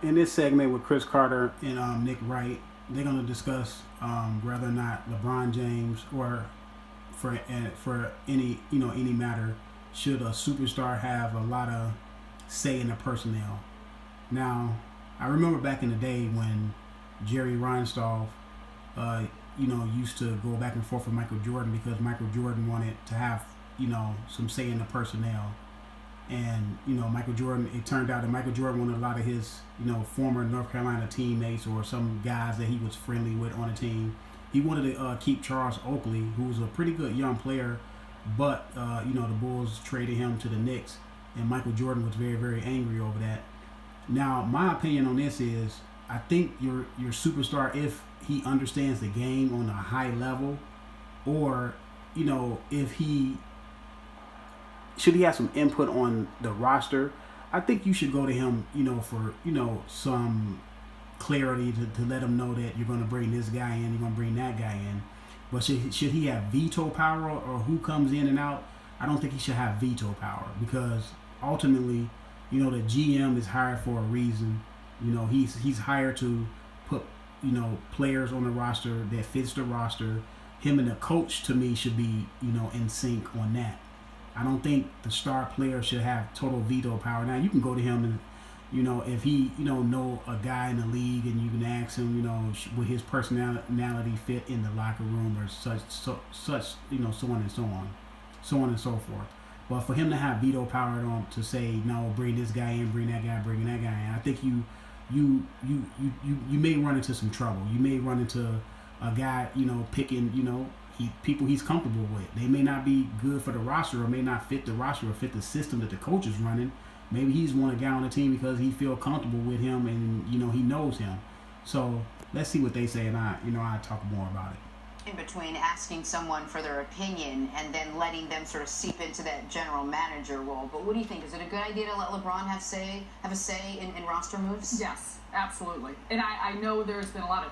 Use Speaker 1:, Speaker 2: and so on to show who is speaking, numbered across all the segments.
Speaker 1: in this segment with Chris Carter and Nick Wright, they're going to discuss whether or not LeBron James or for any any matter should a superstar have a lot of say in the personnel. Now, I remember back in the day when Jerry Reinsdorf, uh, used to go back and forth with Michael Jordan because Michael Jordan wanted to have some say in the personnel. And Michael Jordan. It turned out that Michael Jordan wanted a lot of his former North Carolina teammates or some guys that he was friendly with on the team. He wanted to keep Charles Oakley, who was a pretty good young player, but the Bulls traded him to the Knicks, and Michael Jordan was very very angry over that. Now, my opinion on this is, I think your superstar, if he understands the game on a high level, or if he should he have some input on the roster, I think you should go to him, for some clarity to let him know that you're going to bring this guy in, you're going to bring that guy in. But should he have veto power or who comes in and out? I don't think he should have veto power because ultimately, the GM is hired for a reason. He's hired to put players on the roster that fits the roster. Him and the coach, to me, should be in sync on that. I don't think the star player should have total veto power. Now you can go to him and if he know a guy in the league and you can ask him would his personality fit in the locker room or such so on and so on and so forth. But for him to have veto power to say no, bring this guy in, bring that guy, bring that guy in, I think you may run into some trouble. You may run into a guy picking people he's comfortable with. They may not be good for the roster or may not fit the roster or fit the system that the coach is running. Maybe he's one guy on the team because he feel comfortable with him and he knows him. So let's see what they say, and I talk more about it.
Speaker 2: In between asking someone for their opinion and then letting them sort of seep into that general manager role. But what do you think? Is it a good idea to let LeBron have a say in roster moves?
Speaker 3: Yes, absolutely. And I know there's been a lot of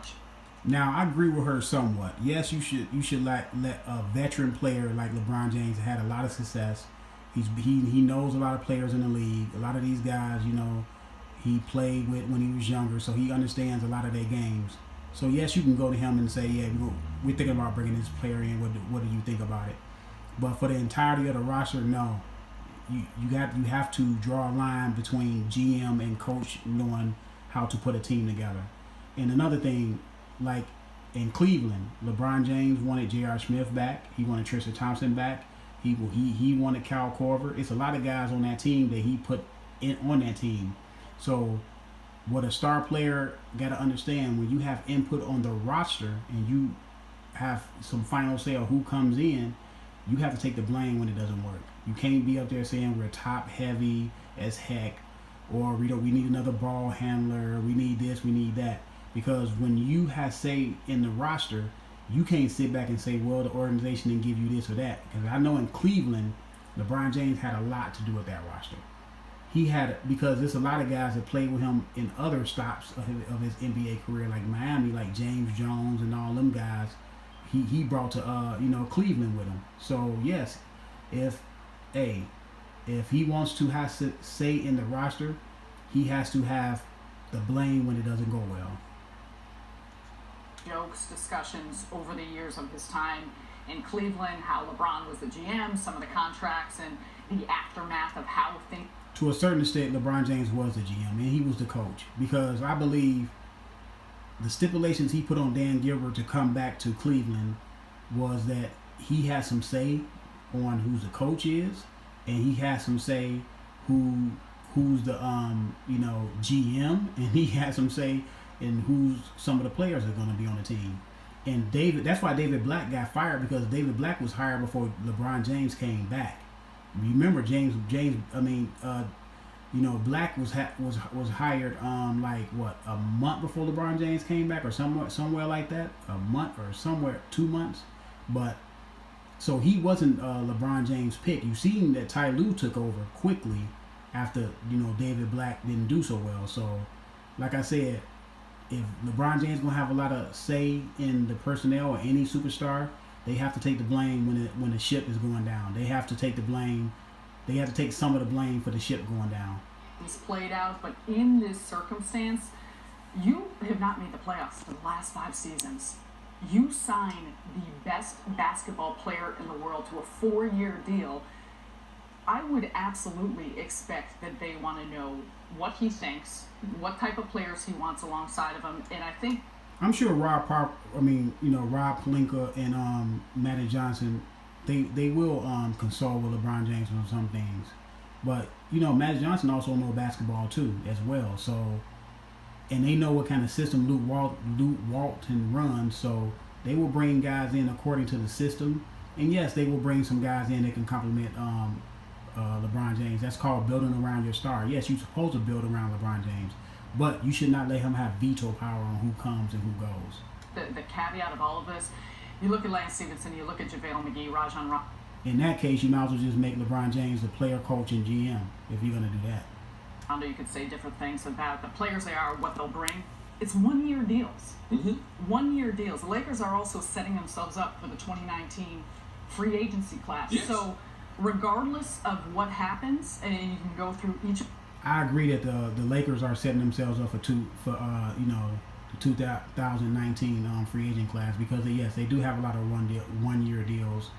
Speaker 1: Now, I agree with her somewhat. Yes, you should let a veteran player like LeBron James had a lot of success. He knows a lot of players in the league. A lot of these guys, he played with when he was younger, so he understands a lot of their games. So yes, you can go to him and say, yeah, we're thinking about bringing this player in. What do you think about it? But for the entirety of the roster, no. You have to draw a line between GM and coach knowing how to put a team together. And another thing, like in Cleveland, LeBron James wanted J.R. Smith back. He wanted Tristan Thompson back. He wanted Kyle Korver. It's a lot of guys on that team that he put in on that team. So what a star player got to understand, when you have input on the roster and you have some final say of who comes in, you have to take the blame when it doesn't work. You can't be up there saying we're top heavy as heck, or we need another ball handler, we need this, we need that. Because when you have say in the roster, you can't sit back and say, well, the organization didn't give you this or that. Because I know in Cleveland, LeBron James had a lot to do with that roster. He had, because there's a lot of guys that played with him in other stops of his NBA career, like Miami, like James Jones and all them guys. He brought to Cleveland with him. So yes, if he wants to have say in the roster, he has to have the blame when it doesn't go well.
Speaker 3: jokes, discussions over the years of his time in Cleveland, how LeBron was the GM, some of the contracts, and the aftermath of how things.
Speaker 1: To a certain extent, LeBron James was the GM and he was the coach, because I believe the stipulations he put on Dan Gilbert to come back to Cleveland was that he has some say on who the coach is, and he has some say who's the GM, and he has some say in who's some of the players are going to be on the team. And that's why David Black got fired, because David Black was hired before LeBron James came back. Remember, Black was hired a month before LeBron James came back, or somewhere like that, a month or somewhere 2 months. But so he wasn't LeBron James' pick. You seen that Ty Lue took over quickly after David Black didn't do so well. So, like I said, if LeBron James gonna have a lot of say in the personnel or any superstar, they have to take the blame when the ship is going down. They have to take the blame. They have to take some of the blame for the ship going down.
Speaker 3: He's played out, but in this circumstance, you have not made the playoffs for the last 5 seasons. You sign the best basketball player in the world to a 4-year deal. I would absolutely expect that they want to know what he thinks, what type of players he wants alongside of him, and I think
Speaker 1: I'm sure Rob Pelinka and Magic Johnson, they will consult with LeBron James on some things, but Magic Johnson also knows basketball too as well. So, and they know what kind of system Luke Walton runs. So they will bring guys in according to the system, and yes, they will bring some guys in that can complement LeBron James. That's called building around your star. Yes, you're supposed to build around LeBron James, but you should not let him have veto power on who comes and who goes.
Speaker 3: The caveat of all of this, you look at Lance Stevenson, you look at JaVale McGee, Rajon Rondo.
Speaker 1: In that case, you might as well just make LeBron James the player, coach, and GM if you're going to do that.
Speaker 3: You could say different things about the players they are, what they'll bring. It's 1-year deals. 1-year deals. The Lakers are also setting themselves up for the 2019 free agency class.
Speaker 4: Yes.
Speaker 3: So regardless of what happens, and you can go through each.
Speaker 1: I agree that the Lakers are setting themselves up for the 2019 free agent class because they do have a lot of 1-year deals,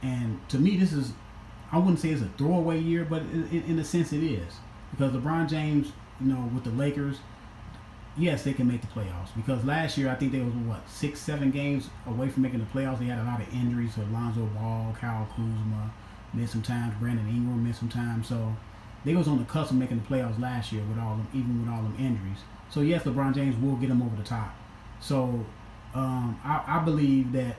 Speaker 1: and to me this is, I wouldn't say it's a throwaway year, but in a sense it is, because LeBron James, with the Lakers, yes, they can make the playoffs, because last year I think they was 6-7 games away from making the playoffs. They had a lot of injuries, so Lonzo Ball, Kyle Kuzma missed some time, Brandon Ingram missed some time, so they was on the cusp of making the playoffs last year with all them injuries. So yes, LeBron James will get them over the top. So I believe that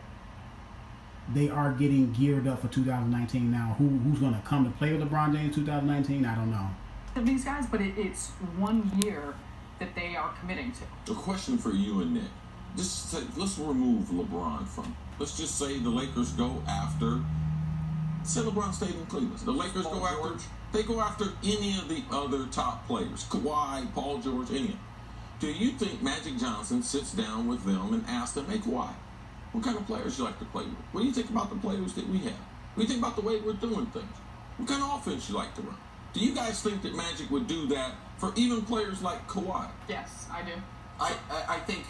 Speaker 1: they are getting geared up for 2019 now. Who's going to come to play with LeBron James 2019? I don't know.
Speaker 3: Of these guys, but it's 1 year that they are committing to.
Speaker 4: A question for you and Nick. Let's remove LeBron from. Let's just say the Lakers go after. Say LeBron stayed in Cleveland. The Lakers go after. They go after any of the other top players. Kawhi, Paul George, any of them. Do you think Magic Johnson sits down with them and asks them, hey, Kawhi, what kind of players you like to play with? What do you think about the players that we have? What do you think about the way we're doing things? What kind of offense you like to run? Do you guys think that Magic would do that for even players like Kawhi?
Speaker 3: Yes, I do.
Speaker 5: I think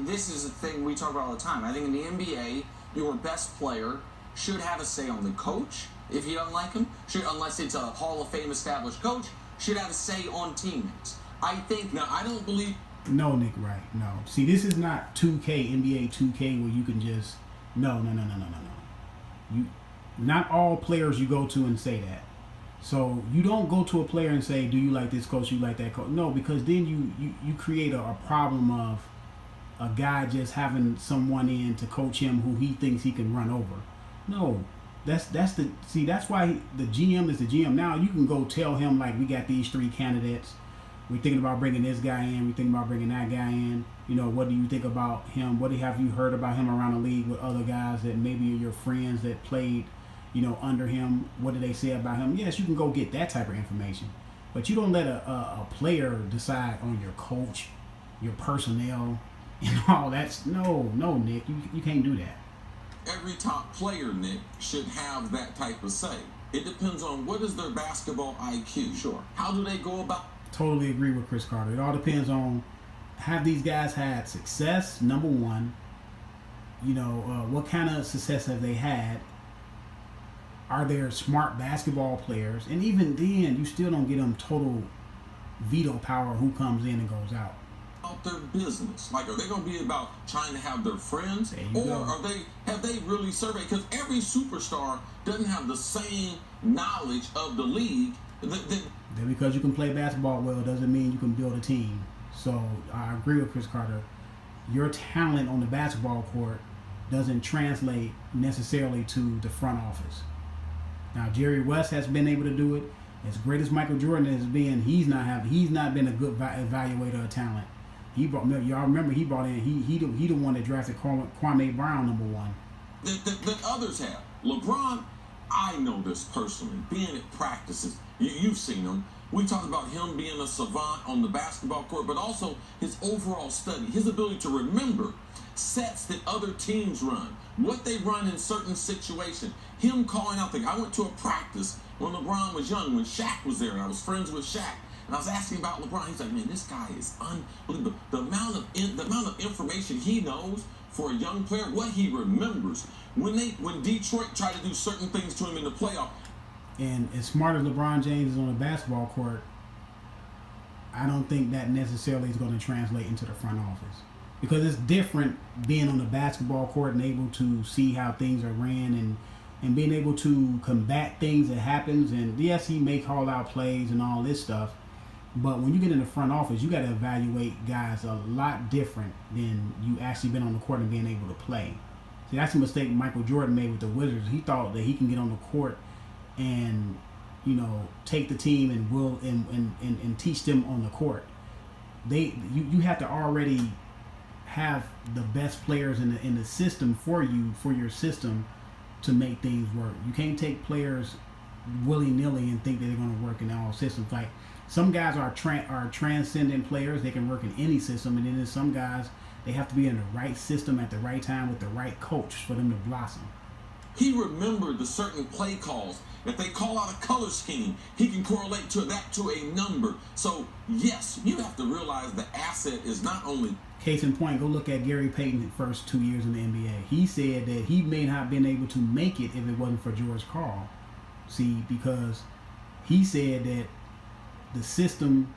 Speaker 5: this is a thing we talk about all the time. I think in the NBA, your best player should have a say on the coach. If you don't like him, unless it's a Hall of Fame established coach, should have a say on teammates. I think.
Speaker 4: Now, I don't believe.
Speaker 1: No, Nick, right? No. See, this is not 2K, NBA 2K, where you can just no. You, not all players you go to and say that. So you don't go to a player and say, "Do you like this coach? You like that coach?" No, because then you create a problem of a guy just having someone in to coach him who he thinks he can run over. No. That's why the GM is the GM. Now you can go tell him, like, we got these 3 candidates. We're thinking about bringing this guy in. We're thinking about bringing that guy in. What do you think about him? What have you heard about him around the league with other guys that maybe are your friends that played, under him? What do they say about him? Yes, you can go get that type of information. But you don't let a player decide on your coach, your personnel, and all that. No, Nick, you can't do that.
Speaker 4: Every top player, Nick, should have that type of say. It depends on what is their basketball IQ.
Speaker 5: Sure.
Speaker 4: How do they go about?
Speaker 1: Totally agree with Chris Carter. It all depends on, have these guys had success, number one. What kind of success have they had? Are there smart basketball players? And even then, you still don't get them total veto power who comes in and goes out.
Speaker 4: Their business, like, are they going to be about trying to have their friends, or have they really surveyed? Because every superstar doesn't have the same knowledge of the league.
Speaker 1: Then because you can play basketball well doesn't mean you can build a team. So I agree with Chris Carter. Your talent on the basketball court doesn't translate necessarily to the front office. Now Jerry West has been able to do it. As great as Michael Jordan has been, he's not been a good evaluator of talent. Y'all remember he brought in he the one that drafted Kwame Brown #1.
Speaker 4: That others have. LeBron, I know this personally. Being at practices, you've seen him. We talked about him being a savant on the basketball court, but also his overall study, his ability to remember sets that other teams run, what they run in certain situations. Him calling out I went to a practice when LeBron was young, when Shaq was there, and I was friends with Shaq. And I was asking about LeBron. He's like, man, this guy is unbelievable. The amount of information he knows for a young player, what he remembers. When Detroit tried to do certain things to him in the playoff.
Speaker 1: And as smart as LeBron James is on the basketball court, I don't think that necessarily is going to translate into the front office. Because it's different being on the basketball court and able to see how things are ran and being able to combat things that happens. And yes, he may call out plays and all this stuff. But when you get in the front office, you got to evaluate guys a lot different than you actually been on the court and being able to play. See, that's a mistake Michael Jordan made with the Wizards. He thought that he can get on the court and, take the team and teach them on the court. You have to already have the best players in the system for your system to make things work. You can't take players willy-nilly and think that they're going to work in all systems. Like, some guys are transcendent players. They can work in any system. And then there's some guys, they have to be in the right system at the right time with the right coach for them to blossom.
Speaker 4: He remembered the certain play calls. If they call out a color scheme, he can correlate that to a number. So, yes, you have to realize the asset is not only...
Speaker 1: Case in point, go look at Gary Payton's first 2 years in the NBA. He said that he may not have been able to make it if it wasn't for George Karl. See, because he said that the system,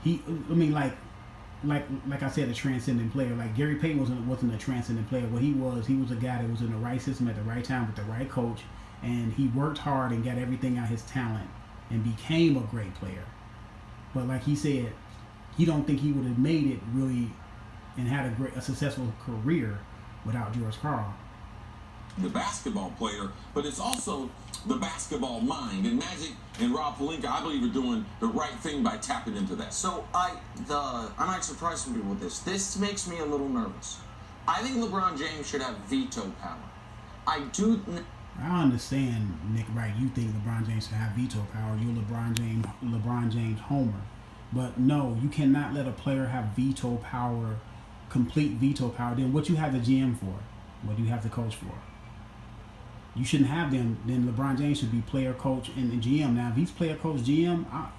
Speaker 1: like I said, a transcendent player. Like, Gary Payton wasn't a transcendent player. What he was a guy that was in the right system at the right time with the right coach, and he worked hard and got everything out of his talent and became a great player. But like he said, he don't think he would have made it really and had a successful career without George Karl.
Speaker 4: The basketball player, but it's also the basketball mind. And Magic and Rob Pelinka, I believe, are doing the right thing by tapping into that.
Speaker 5: So I might surprise some people with this. This makes me a little nervous. I think LeBron James should have veto power. I
Speaker 1: understand, Nick, right? You think LeBron James should have veto power. You're LeBron James homer. But no, you cannot let a player have veto power, complete veto power. Then what you have the GM for? What do you have the coach for? You shouldn't have them. Then LeBron James should be player, coach, and GM. Now, if he's player, coach, GM, I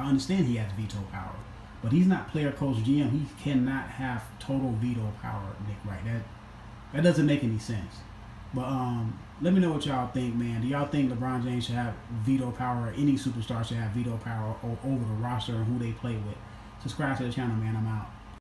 Speaker 1: understand he has veto power. But he's not player, coach, GM. He cannot have total veto power, Nick, right? That doesn't make any sense. But let me know what y'all think, man. Do y'all think LeBron James should have veto power, or any superstar should have veto power over the roster and who they play with? Subscribe to the channel, man. I'm out.